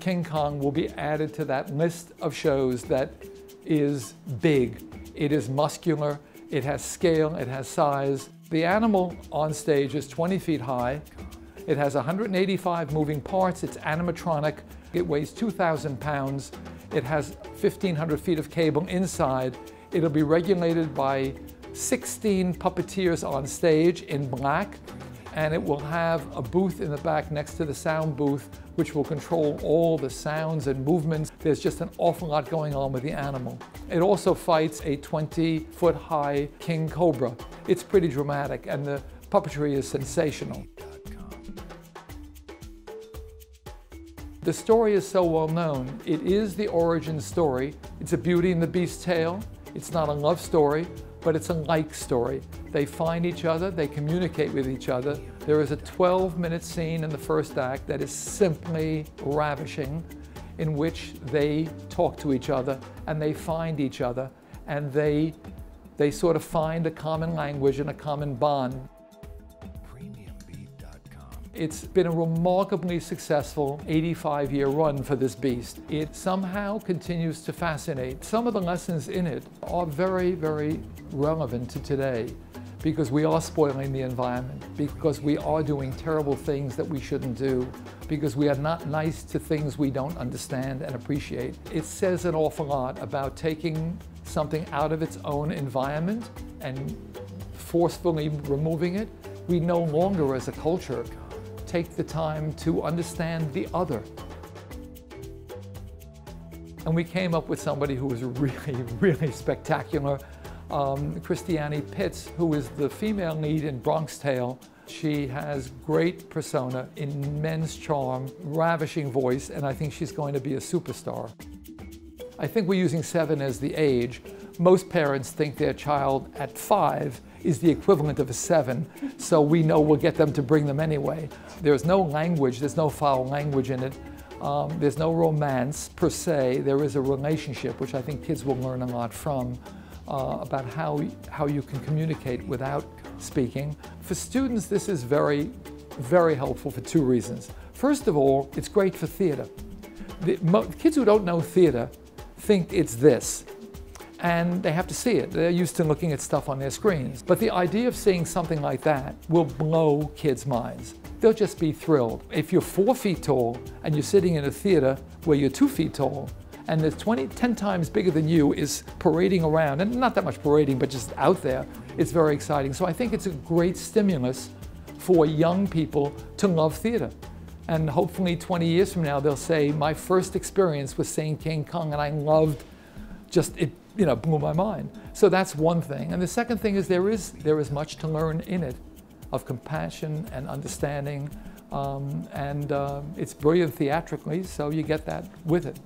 King Kong will be added to that list of shows that is big. It is muscular, it has scale, it has size. The animal on stage is 20 feet high. It has 185 moving parts. It's animatronic. It weighs 2,000 pounds. It has 1,500 feet of cable inside. It'll be regulated by 16 puppeteers on stage in black, and it will have a booth in the back next to the sound booth, which will control all the sounds and movements. There's just an awful lot going on with the animal. It also fights a 20-foot-high king cobra. It's pretty dramatic, and the puppetry is sensational. The story is so well known. It is the origin story. It's a Beauty and the Beast tale. It's not a love story, but it's a like story. They find each other, they communicate with each other. There is a 12-minute scene in the first act that is simply ravishing, in which they talk to each other and they find each other, and they sort of find a common language and a common bond. It's been a remarkably successful 85-year run for this beast. It somehow continues to fascinate. Some of the lessons in it are very, very relevant to today, because we are spoiling the environment, because we are doing terrible things that we shouldn't do, because we are not nice to things we don't understand and appreciate. It says an awful lot about taking something out of its own environment and forcefully removing it. We no longer, as a culture, take the time to understand the other. And we came up with somebody who was really, really spectacular. Christiani Pitts, who is the female lead in Bronx Tale. She has great persona, immense charm, ravishing voice, and I think she's going to be a superstar. I think we're using 7 as the age. Most parents think their child at 5 is the equivalent of a 7, so we know we'll get them to bring them anyway. There's no language, there's no foul language in it. There's no romance per se. There is a relationship, which I think kids will learn a lot from, about how you can communicate without speaking. For students, this is very, very helpful for 2 reasons. First of all, it's great for theater. The kids who don't know theater think it's this, and they have to see it. They're used to looking at stuff on their screens. But the idea of seeing something like that will blow kids' minds. They'll just be thrilled. If you're 4 feet tall and you're sitting in a theater where you're 2 feet tall, and there's 10 times bigger than you is parading around, and not that much parading, but just out there, it's very exciting. So I think it's a great stimulus for young people to love theater. And hopefully 20 years from now, they'll say, my first experience was seeing King Kong, and I loved it, blew my mind. So that's one thing. And the second thing is there is much to learn in it, of compassion and understanding, and it's brilliant theatrically, so you get that with it.